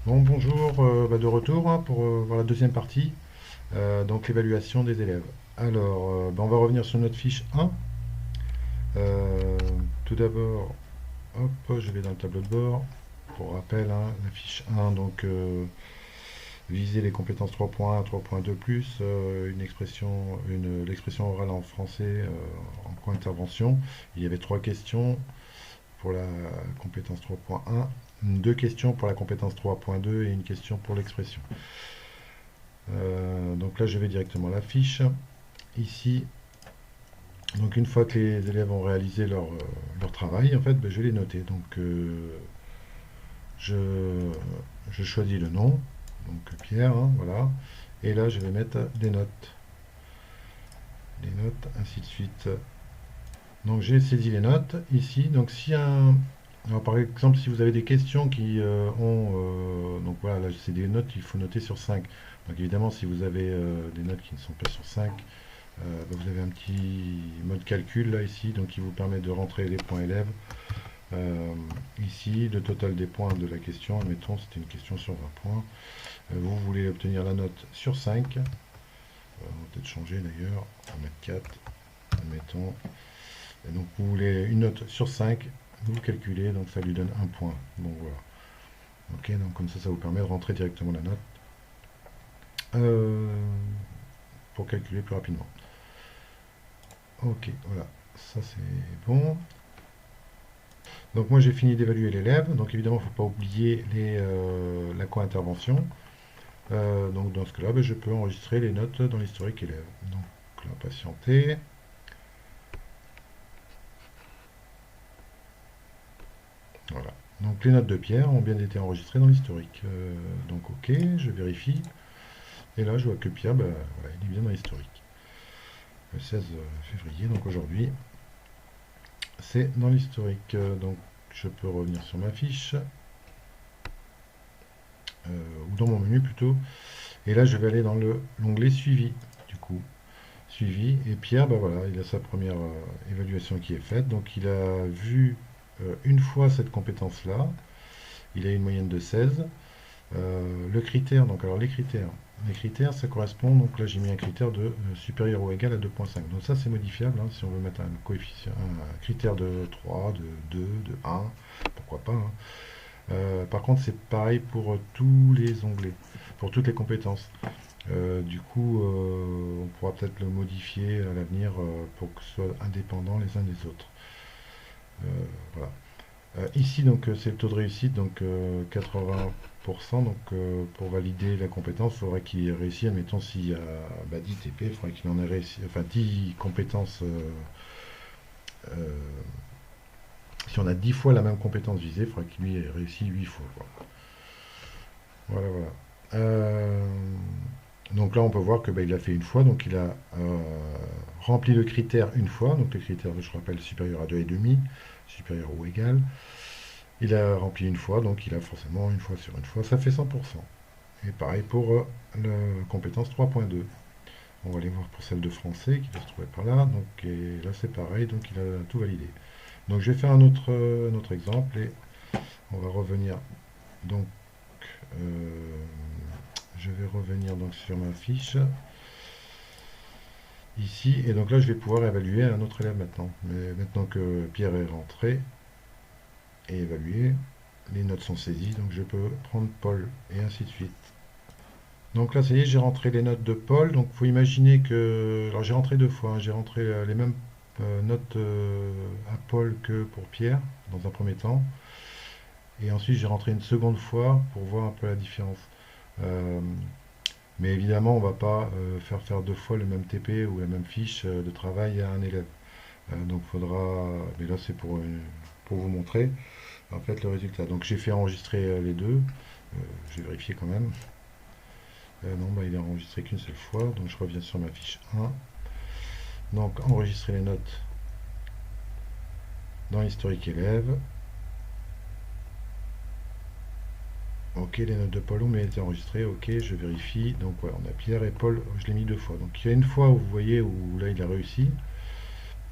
Bon, bonjour, de retour hein, pour voir la deuxième partie, donc l'évaluation des élèves. Alors, on va revenir sur notre fiche 1. Euh, Tout d'abord, hop, je vais dans le tableau de bord. Pour rappel, hein, la fiche 1, donc viser les compétences 3.1, 3.2 plus, l'expression orale en français en cours intervention. Il y avait trois questions pour la compétence 3.1, deux questions pour la compétence 3.2 et une question pour l'expression. Donc là, je vais directement à la fiche. Ici, donc une fois que les élèves ont réalisé leur travail, en fait, je vais les noter. Donc je, je choisis le nom, donc Pierre, hein, voilà. Et là, je vais mettre des notes, ainsi de suite. Donc j'ai saisi les notes ici. Donc si un, alors, par exemple, si vous avez des questions qui donc voilà, là c'est des notes qu'il faut noter sur 5. Donc évidemment, si vous avez des notes qui ne sont pas sur 5, vous avez un petit mode calcul là ici, donc qui vous permet de rentrer les points élèves. Ici, le total des points de la question, admettons c'était une question sur 20 points. Vous voulez obtenir la note sur 5. On va peut-être changer d'ailleurs, on va mettre 4, admettons. Et donc vous voulez une note sur 5, vous le calculez, donc ça lui donne un point. Bon voilà. Ok, donc comme ça vous permet de rentrer directement la note euh, pour calculer plus rapidement. Ok, voilà, ça c'est bon. Donc moi j'ai fini d'évaluer l'élève, donc évidemment il ne faut pas oublier la co-intervention. Donc dans ce cas-là, je peux enregistrer les notes dans l'historique élève. Donc là, patienter. Voilà. Donc les notes de Pierre ont bien été enregistrées dans l'historique. Donc ok, je vérifie. Et là je vois que Pierre, voilà, il est bien dans l'historique. Le 16 février, donc aujourd'hui, c'est dans l'historique. Donc je peux revenir sur ma fiche, ou dans mon menu plutôt. Et là je vais aller dans l'onglet suivi, du coup. Suivi. Et Pierre, voilà, il a sa première évaluation qui est faite. Donc il a vu une fois cette compétence-là. Il a une moyenne de 16. Le critère, donc alors les critères, ça correspond, donc là j'ai mis un critère de supérieur ou égal à 2,5. Donc ça c'est modifiable, hein, si on veut mettre un coefficient, un critère de 3, de 2, de 1, pourquoi pas, hein. Par contre c'est pareil pour tous les onglets, pour toutes les compétences. Du coup, on pourra peut-être le modifier à l'avenir pour que ce soit indépendant les uns des autres. Euh, voilà. Ici, donc, c'est le taux de réussite, donc 80%. Donc, pour valider la compétence, il faudrait qu'il ait réussi, admettons, s'il y a 10 TP, il faudrait qu'il en ait réussi, enfin 10 compétences. Euh, si on a 10 fois la même compétence visée, il faudrait qu'il lui ait réussi 8 fois, quoi. Voilà, voilà. Euh, donc là, on peut voir que il a fait une fois, donc il a rempli le critère une fois, donc le critère, je rappelle, supérieur à 2,5, supérieur ou égal. Il a rempli une fois, donc il a forcément une fois sur une fois, ça fait 100%. Et pareil pour la compétence 3.2. On va aller voir pour celle de français qui doit se trouver par là. Donc et là c'est pareil, donc il a tout validé. Donc je vais faire un autre exemple et on va revenir. Donc euh, je vais revenir donc sur ma fiche ici et donc là je vais pouvoir évaluer un autre élève maintenant. Mais maintenant que Pierre est rentré et évalué, les notes sont saisies, donc je peux prendre Paul et ainsi de suite. Donc là, ça y est, j'ai rentré les notes de Paul. Donc, il faut imaginer que. Alors, j'ai rentré deux fois, hein. J'ai rentré les mêmes notes à Paul que pour Pierre, dans un premier temps. Et ensuite, j'ai rentré une seconde fois pour voir un peu la différence. Euh, mais évidemment, on ne va pas faire deux fois le même TP ou la même fiche de travail à un élève. Donc, il faudra. Mais là, c'est pour vous montrer en fait le résultat. Donc, j'ai fait enregistrer les deux. J'ai vérifié quand même. Non, il est enregistré qu'une seule fois, donc je reviens sur ma fiche 1. Donc enregistrer les notes dans l'historique élève. Ok, les notes de Paul ont été enregistrées, ok, je vérifie. Donc ouais, on a Pierre et Paul, je l'ai mis deux fois. Donc il y a une fois où vous voyez où là il a réussi,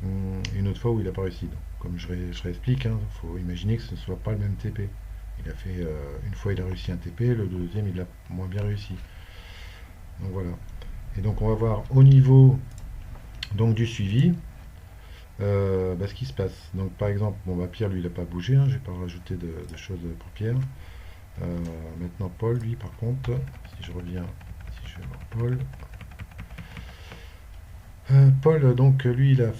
et une autre fois où il n'a pas réussi. Donc, comme je réexplique, il faut imaginer que ce ne soit pas le même TP. Il a fait, une fois il a réussi un TP, le deuxième il a moins bien réussi. Donc voilà. Et donc on va voir au niveau donc du suivi ce qui se passe. Donc par exemple, bon bah Pierre lui il n'a pas bougé, hein, j'ai pas rajouté de choses pour Pierre. Maintenant Paul lui par contre, si je reviens, si je vais voir Paul. Paul donc lui il a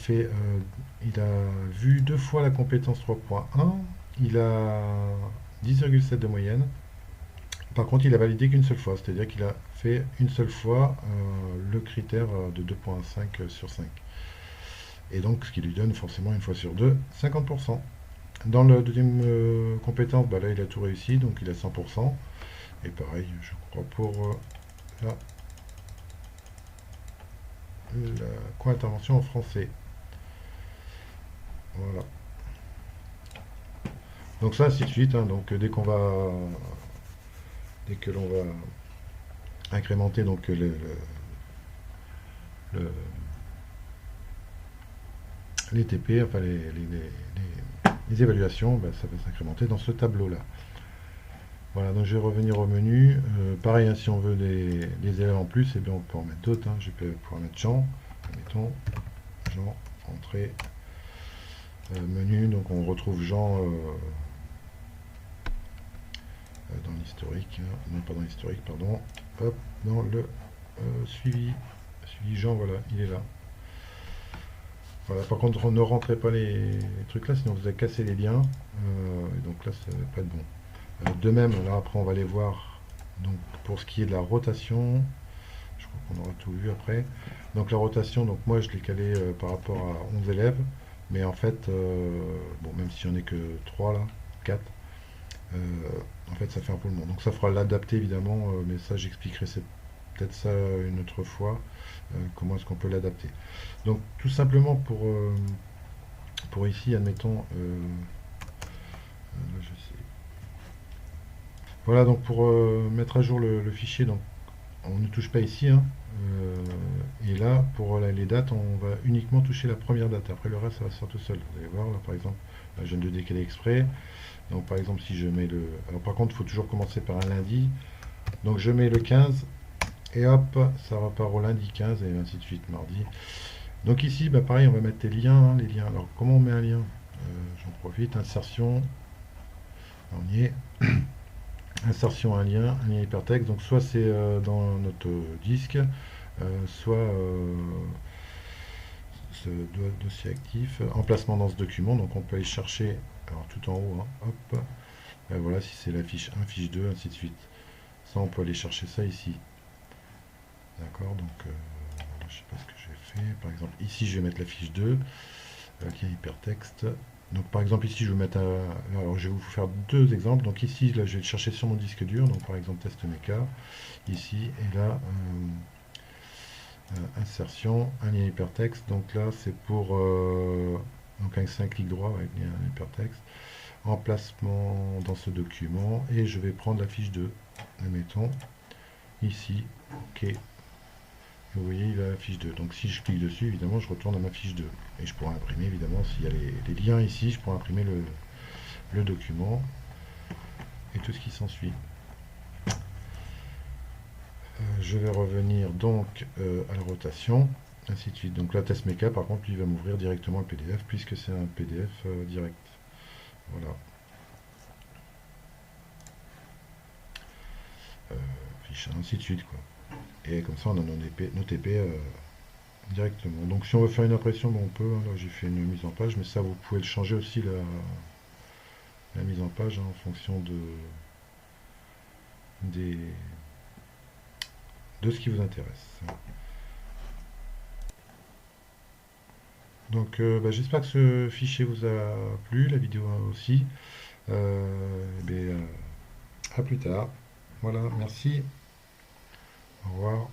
vu deux fois la compétence 3.1, il a 10,7 de moyenne. Par contre, il a validé qu'une seule fois, c'est-à-dire qu'il a fait une seule fois le critère de 2.5 sur 5. Et donc, ce qui lui donne forcément une fois sur deux, 50%. Dans la deuxième compétence, bah là, il a tout réussi, donc il a 100%. Et pareil, je crois, pour la, la co-intervention en français. Voilà. Donc ça, ainsi de suite. Hein. Donc dès que l'on va incrémenter donc le- les TP, enfin les évaluations, bah, ça va s'incrémenter dans ce tableau-là. Voilà, donc je vais revenir au menu. Pareil, hein, si on veut des élèves en plus, eh bien on peut en mettre d'autres. Hein. Je peux pouvoir mettre Jean. Mettons Jean, entrée, menu. Donc on retrouve Jean dans l'historique. Hein. Non, pas dans l'historique, pardon. Hop, dans le suivi. Suivi Jean, voilà, il est là. Voilà, par contre, ne rentrez pas les trucs là, sinon vous allez casser les liens. Et donc là, ça va pas être bon. De même, là après on va les voir. Donc pour ce qui est de la rotation, je crois qu'on aura tout vu après. Donc la rotation, donc moi je l'ai calé par rapport à 11 élèves, mais en fait, bon même si j'en ai que 3 là, 4, euh, en fait ça fait un peu le monde. Donc ça fera l'adapter évidemment, mais ça j'expliquerai peut-être ça une autre fois, comment est-ce qu'on peut l'adapter. Donc tout simplement pour ici, admettons, là, je sais. Voilà, donc pour mettre à jour le fichier, donc on ne touche pas ici, hein. Et là, pour les dates, on va uniquement toucher la première date. Après, le reste, ça va se faire tout seul. Vous allez voir, là, par exemple, là, je viens de décaler exprès. Donc, par exemple, si je mets le... Alors, par contre, il faut toujours commencer par un lundi. Donc, je mets le 15, et hop, ça repart au lundi 15, et ainsi de suite, mardi. Donc, ici, bah, pareil, on va mettre les liens, hein, les liens. Alors, comment on met un lien? J'en profite, insertion, on y est. Insertion, un lien hypertexte. Donc, soit c'est dans notre disque, soit ce dossier actif, emplacement dans ce document, donc on peut aller chercher, alors tout en haut, hein, hop, et voilà, si c'est la fiche 1, fiche 2, ainsi de suite. Ça, on peut aller chercher ça ici. D'accord, donc voilà, je sais pas ce que j'ai fait. Par exemple, ici, je vais mettre la fiche 2, qui est hypertexte. Donc par exemple ici je vais mettre alors je vais vous faire deux exemples. Donc ici là je vais le chercher sur mon disque dur, donc par exemple test mecha, ici et là insertion, un lien hypertexte. Donc là, c'est pour donc avec 5 clics droits avec lien hypertexte. Emplacement dans ce document. Et je vais prendre la fiche 2. Admettons. Ici. OK. Vous voyez, il a la fiche 2. Donc si je clique dessus, évidemment, je retourne à ma fiche 2. Et je pourrais imprimer, évidemment, s'il y a les liens ici, je pourrais imprimer le document et tout ce qui s'ensuit. Je vais revenir donc à la rotation, ainsi de suite. Donc la test mecha, par contre, lui va m'ouvrir directement le PDF puisque c'est un PDF direct. Voilà. Fiche, ainsi de suite, quoi. Et comme ça, on a nos TP directement. Donc si on veut faire une impression, bon, on peut. Hein, là, j'ai fait une mise en page, mais ça, vous pouvez le changer aussi, la mise en page, hein, en fonction des, de ce qui vous intéresse. Donc j'espère que ce fichier vous a plu, la vidéo aussi. À plus tard. Voilà, merci. Au revoir.